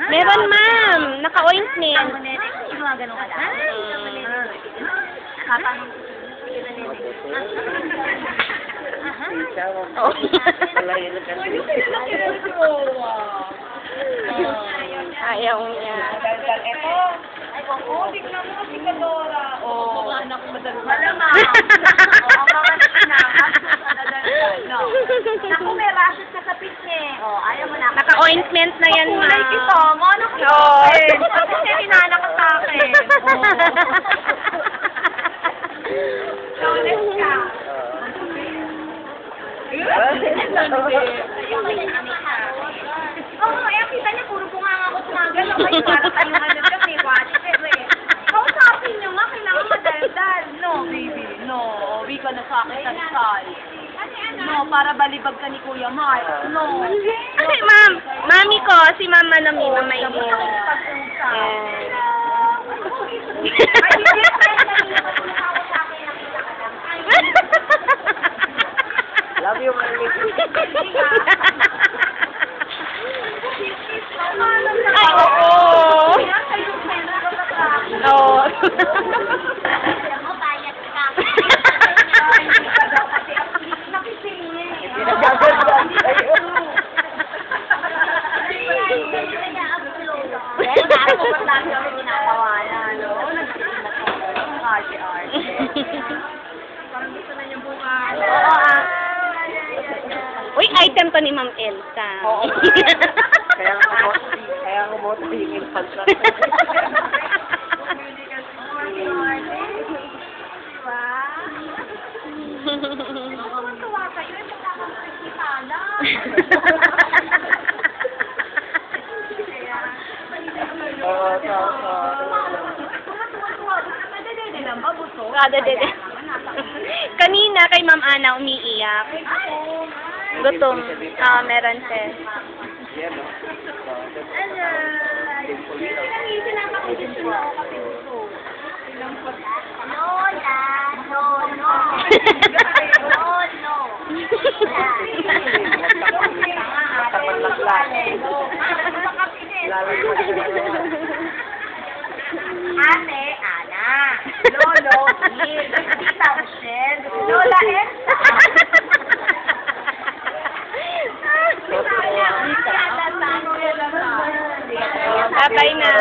Meron, ma'am. Naka-ointment. Yung mga ganun ka lang. Oh. Ayaw niya. Ito. Oo, bigla mo si Kadora. Oo. Anak mo madal. Malamang. Oo, ang mga sinangat. No. Naku, may rashes ka sa pisngi. Oo, ayaw mo na. Naka-ointment na yan, ma'am. Kulay ito. Mono ko. Oo. Kasi siya hinana ka sa akin. Showless ka. Oo, eh, kita niya, puro bunganga ko tumagal. Ay, para tayong ano ka, may watcher eh. Kausapin niyo nga, kailangan madaldal. No, baby, no. Uwi ka na sa akin, tansal. No, para balibag ka ni Kuya Mark. No. Ay, ma'am. Mami ko, si Mama na mi, Mama Ay, Emil. pag-usap. Ayan. Ay, hindi. Love you, Mami. Ay, oo. Oo. Oo, Uy, item to ni Ma'am Elsa. Oo. Kaya nga mo tingin pagka. Tuwa kayo, ito nakakakitala. Kanina kay Ma'am Ana umiiyak. Gutom. Meron siya. Lola, no, no. No, no. Ate, Ana. Lolo, Tita Michelle. Lola, Elsa. Babay na.